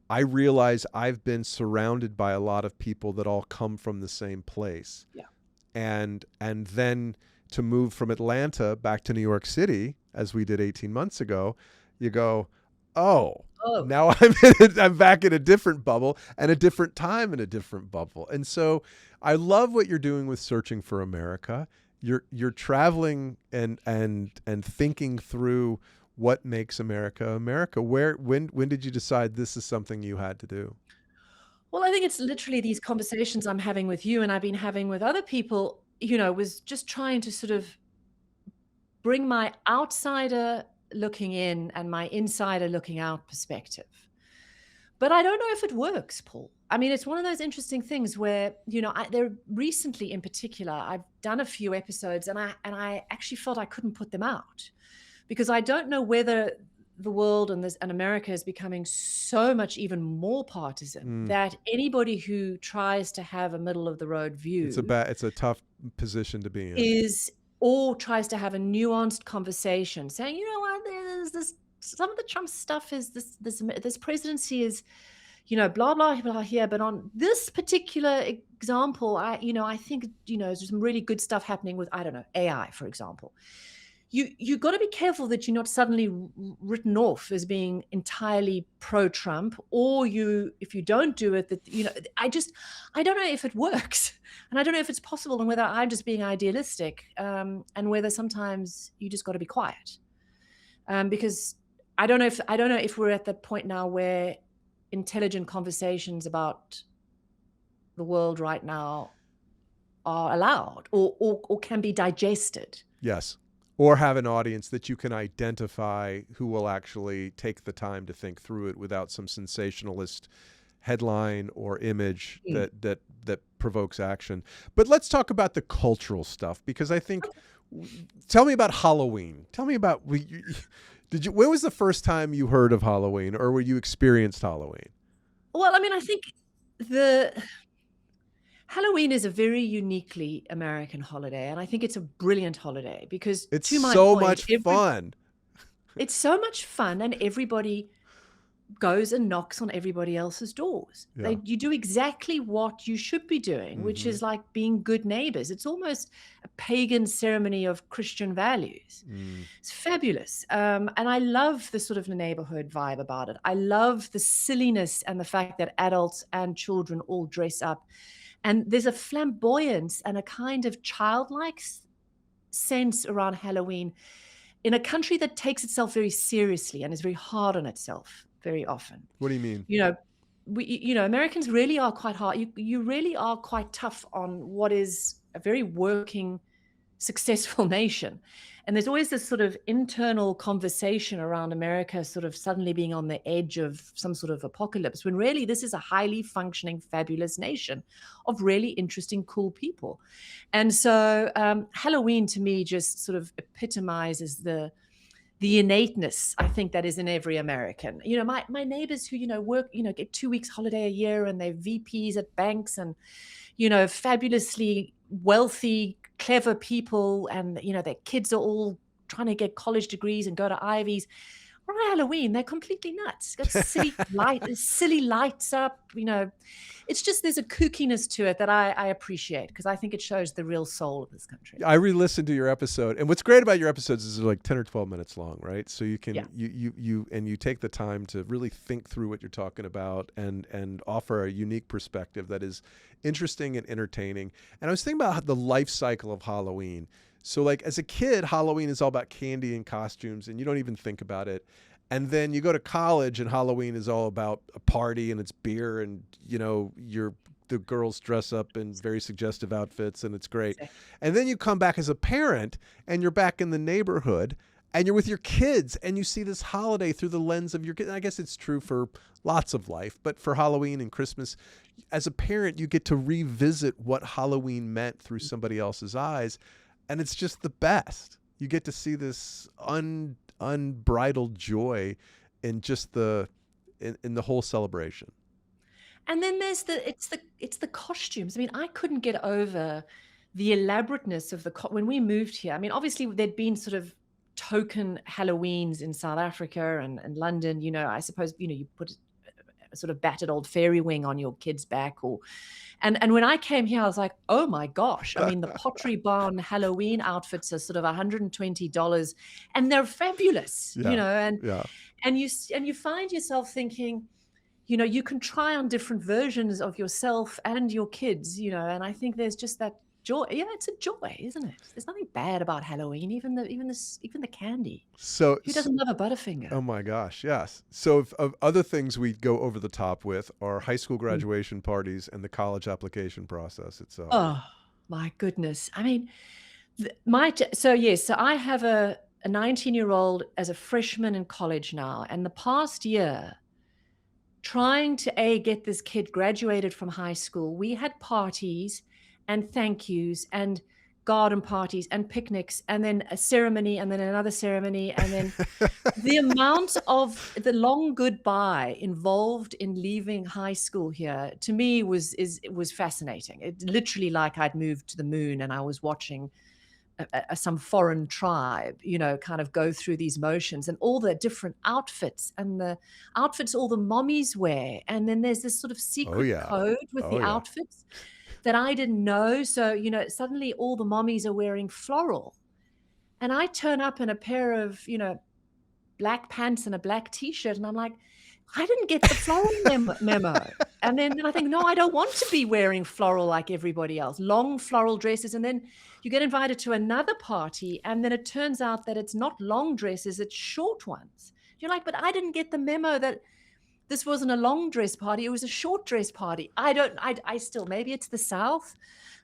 I realize I've been surrounded by a lot of people that all come from the same place. Yeah. And then to move from Atlanta back to New York City, as we did 18 months ago, you go, oh. Now I'm back in a different bubble and a different time in a different bubble. And so I love what you're doing with Searching for America. You're traveling and thinking through what makes America America. When did you decide this is something you had to do? Well, I think it's literally these conversations I'm having with you and I've been having with other people, was just trying to sort of bring my outsider looking in and my insider looking out perspective. But I don't know if it works, Paul. It's one of those interesting things where, there recently in particular, I've done a few episodes and I actually felt I couldn't put them out because I don't know whether the world and America is becoming so much even more partisan that anybody who tries to have a middle of the road view, it's a tough position to be in, or tries to have a nuanced conversation saying, there's this, some of the Trump stuff is this presidency is, blah, blah, blah here. But on this particular example, I think, there's some really good stuff happening with, I don't know, AI, for example. You got to be careful that you're not suddenly written off as being entirely pro-Trump, or if you don't do it, that I don't know if it works, and I don't know if it's possible, and whether I'm just being idealistic, and whether sometimes you just got to be quiet, because I don't know if we're at the point now where intelligent conversations about the world right now are allowed or can be digested. Yes. Or have an audience that you can identify who will actually take the time to think through it without some sensationalist headline or image that provokes action. But let's talk about the cultural stuff, because I think, tell me about Halloween. Tell me about, when was the first time you heard of Halloween, or were you experienced Halloween? Well, I think Halloween is a very uniquely American holiday, and I think it's a brilliant holiday because it's so much fun. It's so much fun, and everybody goes and knocks on everybody else's doors. Yeah. You do exactly what you should be doing, which is like being good neighbors. It's almost a pagan ceremony of Christian values. It's fabulous. And I love the sort of neighborhood vibe about it. I love the silliness and the fact that adults and children all dress up. And there's a flamboyance and a kind of childlike sense around Halloween in a country that takes itself very seriously and is very hard on itself very often. What do you mean? Americans really are quite hard. You really are quite tough on what is a very working, successful nation. And there's always this sort of internal conversation around America sort of suddenly being on the edge of some sort of apocalypse, when really this is a highly functioning, fabulous nation of really interesting, cool people. And so Halloween to me just sort of epitomizes the innateness, I think, that is in every American. My neighbors who, work, get 2 weeks holiday a year, and they're VPs at banks and, fabulously wealthy, clever people, and, their kids are all trying to get college degrees and go to Ivies. On Halloween, they're completely nuts. Got silly lights up, It's just, there's a kookiness to it that I appreciate, because I think it shows the real soul of this country. I re-listened to your episode, and what's great about your episodes is they're like 10 or 12 minutes long, right? So you can you take the time to really think through what you're talking about and offer a unique perspective that is interesting and entertaining. And I was thinking about the life cycle of Halloween. So like as a kid, Halloween is all about candy and costumes, and you don't even think about it. And then you go to college, and Halloween is all about a party, and it's beer, and the girls dress up in very suggestive outfits, and it's great. And then you come back as a parent, and you're back in the neighborhood, and you're with your kids, and you see this holiday through the lens of your kids. I guess it's true for lots of life, but for Halloween and Christmas, as a parent, you get to revisit what Halloween meant through somebody else's eyes. And it's just the best. You get to see this unbridled joy in just in the whole celebration. And then there's it's the costumes. I mean, I couldn't get over the elaborateness of when we moved here. I mean, obviously there'd been sort of token Halloweens in South Africa and London. I suppose you put a sort of battered old fairy wing on your kid's back, and when I came here, I was like, oh my gosh. I mean, the Pottery Barn Halloween outfits are sort of $120, and they're fabulous, and you find yourself thinking, you can try on different versions of yourself and your kids, and I think there's just that joy. Yeah, it's a joy, isn't it? There's nothing bad about Halloween, even the candy. So who doesn't love a Butterfinger? Oh my gosh, yes. So of other things we go over the top with are high school graduation parties and the college application process itself. Oh my goodness. I mean, so I have a 19-year-old as a freshman in college now, and the past year, trying to get this kid graduated from high school, we had parties and thank yous and garden parties and picnics, and then a ceremony, and then another ceremony, and then the amount of the long goodbye involved in leaving high school here to me was fascinating. It literally like I'd moved to the moon and I was watching some foreign tribe, kind of go through these motions, and all the different outfits and the outfits all the mommies wear, and then there's this sort of secret code with the outfits that I didn't know. So, suddenly all the mommies are wearing floral. And I turn up in a pair of, black pants and a black T-shirt. And I'm like, I didn't get the floral memo. And then I think, no, I don't want to be wearing floral like everybody else. Long floral dresses. And then you get invited to another party. And then it turns out that it's not long dresses, it's short ones. You're like, but I didn't get the memo that this wasn't a long dress party. It was a short dress party. I still, maybe it's the South.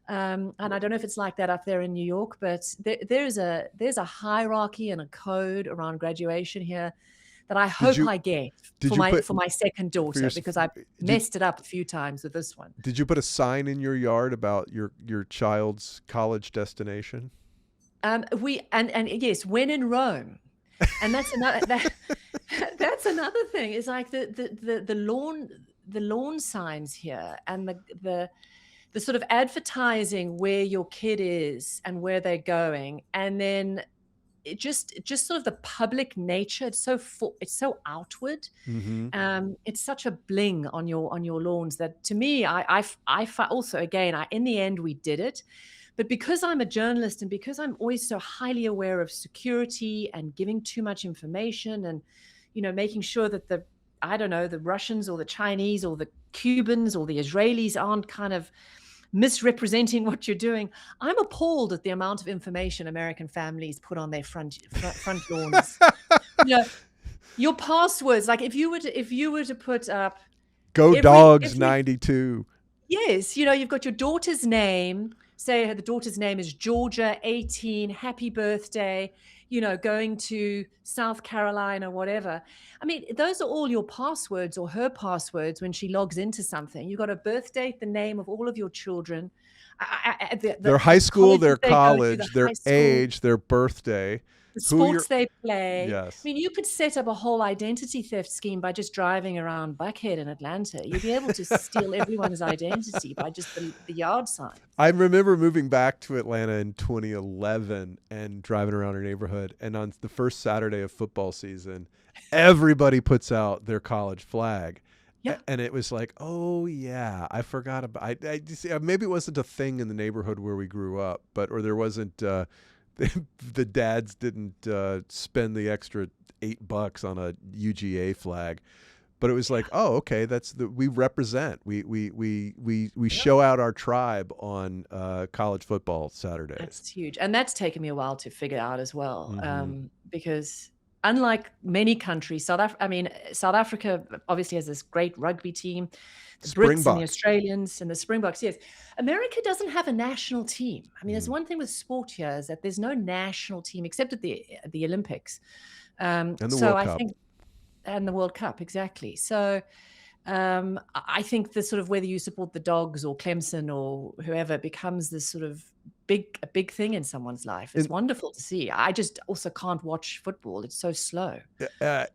And I don't know if it's like that up there in New York, but there's a hierarchy and a code around graduation here that I hope I get for my second daughter, because I messed it up a few times with this one. Did you put a sign in your yard about your child's college destination? Yes, when in Rome. And that's another that's another thing. Is like the lawn signs here, and the sort of advertising where your kid is and where they're going, and then just sort of the public nature. It's so outward. Mm-hmm. It's such a bling on your lawns that, to me, also, again, in the end we did it. But because I'm a journalist and because I'm always so highly aware of security and giving too much information and, making sure that the Russians or the Chinese or the Cubans or the Israelis aren't kind of misrepresenting what you're doing, I'm appalled at the amount of information American families put on their front lawns. Your passwords, like if you were to put up Go Dogs 92. Yes, you've got your daughter's name. Say the daughter's name is Georgia, 18, happy birthday, going to South Carolina, whatever. I mean, those are all your passwords or her passwords when she logs into something. You've got a birth date, the name of all of your children. Their high school, their college, their age, their birthday. The sports they play. Yes. I mean, you could set up a whole identity theft scheme by just driving around Buckhead in Atlanta. You'd be able to steal everyone's identity by just the yard sign. I remember moving back to Atlanta in 2011 and driving around our neighborhood. And on the first Saturday of football season, everybody puts out their college flag. Yeah. And it was like, oh, yeah, I forgot about it. Maybe it wasn't a thing in the neighborhood where we grew up, or there wasn't the dads didn't spend the extra $8 on a UGA flag, but it was like, oh, okay, we represent. We show out our tribe on college football Saturdays. That's huge, and that's taken me a while to figure out as well, because unlike many countries, South Africa obviously has this great rugby team. The Brits and the Australians and the Springboks, yes. America doesn't have a national team. I mean, there's one thing with sport here is that there's no national team except at the Olympics. And the World Cup. And the World Cup, exactly. So I think the sort of whether you support the Dogs or Clemson or whoever becomes this sort of a big thing in someone's life. It's wonderful to see. I just also can't watch football. It's so slow.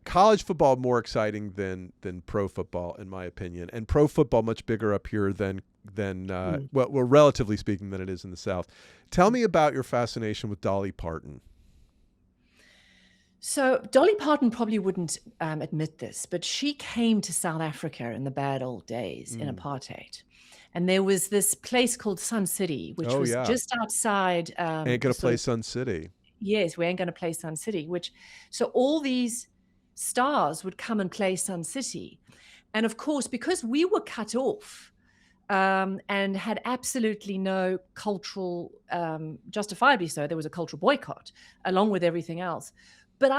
College football more exciting than pro football, in my opinion, and pro football much bigger up here than well, relatively speaking, than it is in the South. Tell me about your fascination with Dolly Parton. So Dolly Parton probably wouldn't admit this, but she came to South Africa in the bad old days in apartheid. And there was this place called Sun City, which was just outside. Ain't gonna play Sun City. Yes, we ain't gonna play Sun City. So all these stars would come and play Sun City, and of course, because we were cut off and had absolutely no cultural, justifiably so, there was a cultural boycott along with everything else. But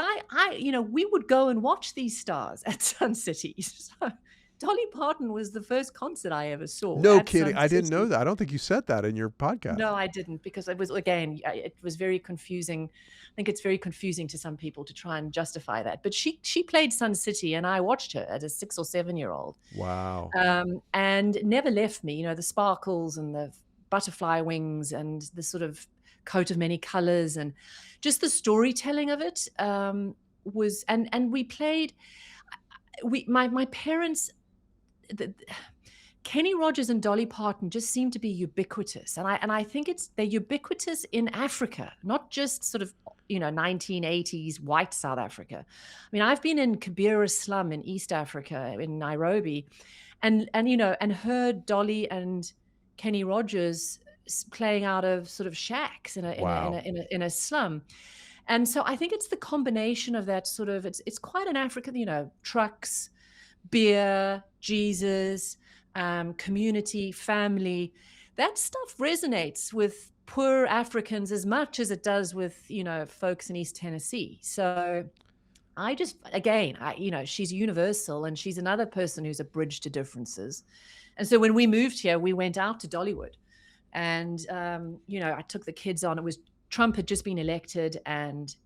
we would go and watch these stars at Sun City. So Dolly Parton was the first concert I ever saw. No kidding. I didn't know that. I don't think you said that in your podcast. No, I didn't, because it was very confusing. I think it's very confusing to some people to try and justify that. But she played Sun City, and I watched her as a 6 or 7 year old. Wow. And never left me. The sparkles and the butterfly wings and the sort of coat of many colors and just the storytelling of it was. And we played. My parents. Kenny Rogers and Dolly Parton just seem to be ubiquitous, and I think they're ubiquitous in Africa, not just sort of 1980s white South Africa. I mean, I've been in Kibera slum in East Africa, in Nairobi, and heard Dolly and Kenny Rogers playing out of sort of shacks in a slum. And so I think it's the combination of that sort of, it's quite an African, trucks, beer, Jesus, community, family. That stuff resonates with poor Africans as much as it does with, folks in East Tennessee. So I just, again, she's universal, and she's another person who's a bridge to differences. And so when we moved here, we went out to Dollywood, and, I took the kids on. Trump had just been elected, and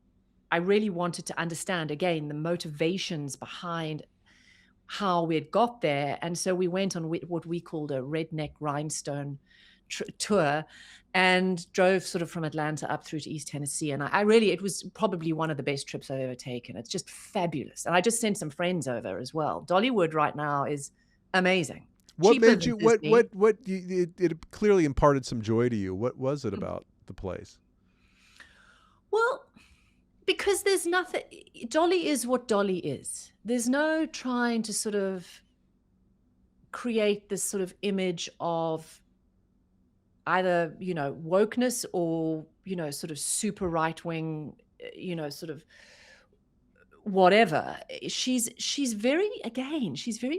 I really wanted to understand, again, the motivations behind how we had got there. And so we went on what we called a redneck rhinestone tour, and drove sort of from Atlanta up through to East Tennessee. And it was probably one of the best trips I've ever taken. It's just fabulous. And I just sent some friends over as well. Dollywood right now is amazing. What made you, it clearly imparted some joy to you. What was it about the place? Well, Because there's nothing, Dolly is what Dolly is. There's no trying to sort of create this sort of image of either, wokeness or, sort of super right wing, sort of whatever. She's very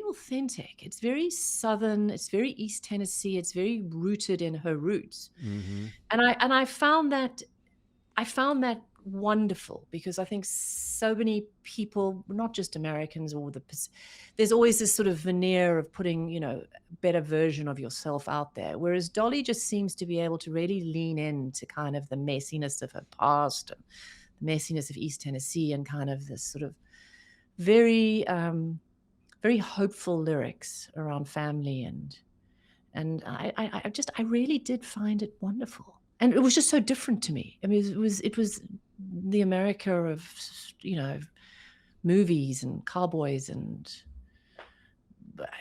authentic. It's very Southern, it's very East Tennessee, it's very rooted in her roots. Mm-hmm. And I found that wonderful, because I think so many people, not just Americans, there's always this sort of veneer of putting, a better version of yourself out there. Whereas Dolly just seems to be able to really lean into kind of the messiness of her past, and the messiness of East Tennessee, and kind of this sort of very, very hopeful lyrics around family. And I really did find it wonderful. And it was just so different to me. I mean, it was the America of, movies and cowboys and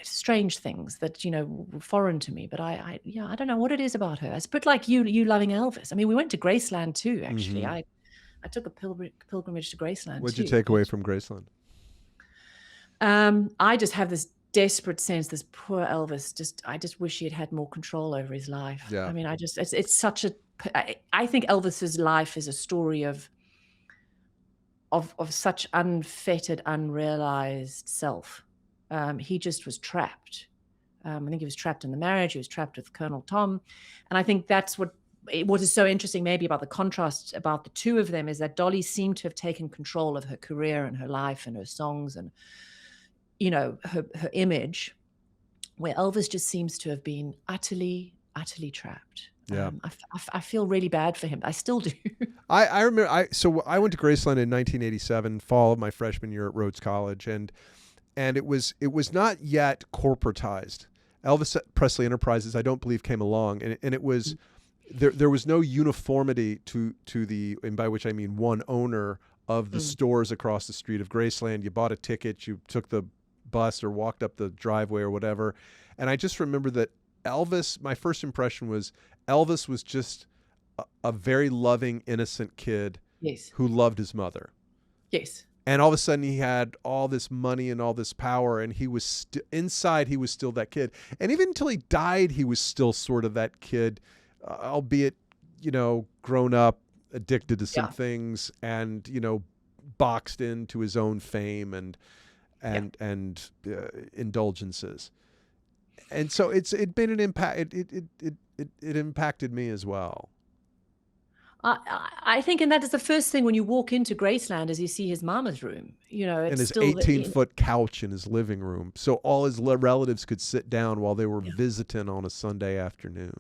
strange things that, were foreign to me. But I don't know what it is about her. It's a bit like you loving Elvis. I mean, we went to Graceland too, actually. Mm-hmm. I took a pilgrimage to Graceland. What'd you take away from Graceland? I just have this desperate sense, this poor Elvis, I just wish he had had more control over his life. Yeah. I mean, it's such I think Elvis's life is a story of such unfettered, unrealized self. He just was trapped. I think he was trapped in the marriage. He was trapped with Colonel Tom. And I think that's what is so interesting maybe about the contrast about the two of them, is that Dolly seemed to have taken control of her career and her life and her songs and, her image, where Elvis just seems to have been utterly, utterly trapped. Yeah. I feel really bad for him. I still do. I remember, so I went to Graceland in 1987, fall of my freshman year at Rhodes College. And it was not yet corporatized. Elvis Presley Enterprises, I don't believe, came along. And it was, there was no uniformity to the, and by which I mean one owner of the stores across the street of Graceland. You bought a ticket, you took the bus or walked up the driveway or whatever. And I just remember that Elvis, my first impression was Elvis was just a very loving, innocent kid. Yes. Who loved his mother. Yes. And all of a sudden he had all this money and all this power, and he was inside, he was still that kid. And even until he died, he was still sort of that kid, albeit, grown up, addicted to some things, and, boxed into his own fame and indulgences. And so it been an impact. It impacted me as well. I think, and that is the first thing when you walk into Graceland, is you see his mama's room. It's and his still 18-foot couch in his living room, so all his relatives could sit down while they were visiting on a Sunday afternoon.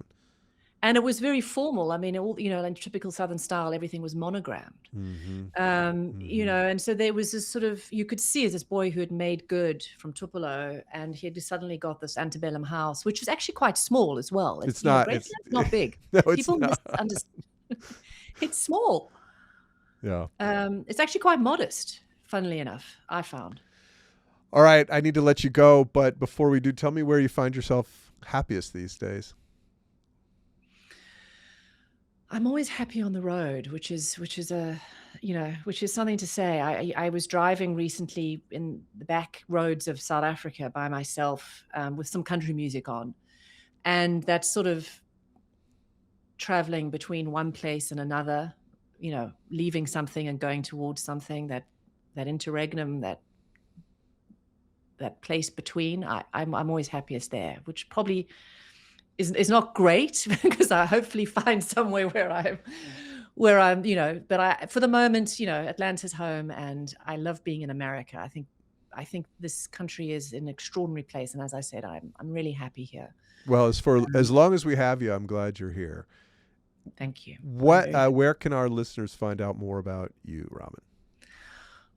And it was very formal. I mean, in typical Southern style, everything was monogrammed. Mm-hmm. And so there was this sort of, you could see as this boy who had made good from Tupelo, and he had suddenly got this antebellum house, which was actually quite small as well. It's not. Graceland's not big. No, People misunderstand. It's small. Yeah. It's actually quite modest, funnily enough, I found. All right. I need to let you go. But before we do, tell me where you find yourself happiest these days. I'm always happy on the road, which is something to say. I was driving recently in the back roads of South Africa by myself, with some country music on. And that sort of traveling between one place and another, leaving something and going towards something, that interregnum, that place between, I'm always happiest there, which probably is not great, because I hopefully find somewhere where I'm, but for the moment, Atlanta's home, and I love being in America. I think this country is an extraordinary place. And as I said, I'm really happy here. Well, as long as we have you, I'm glad you're here. Thank you. Where can our listeners find out more about you, Robyn?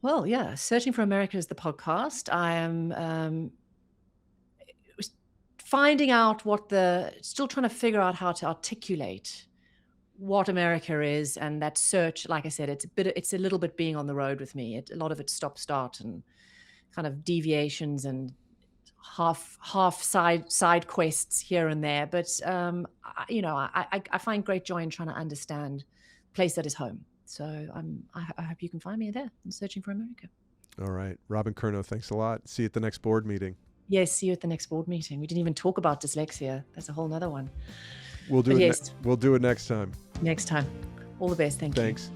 Well, yeah, Searching for America is the podcast. I am finding out still trying to figure out how to articulate what America is, and that search, like I said, it's a little bit being on the road with me. A lot of it stop-start and kind of deviations and half side quests here and there. But I find great joy in trying to understand a place that is home. So I hope you can find me there in Searching for America. All right. Robyn Curnow, thanks a lot. See you at the next board meeting. Yes, see you at the next board meeting. We didn't even talk about dyslexia. That's a whole nother one. We'll do it next time. Next time. All the best. Thank you. Thanks.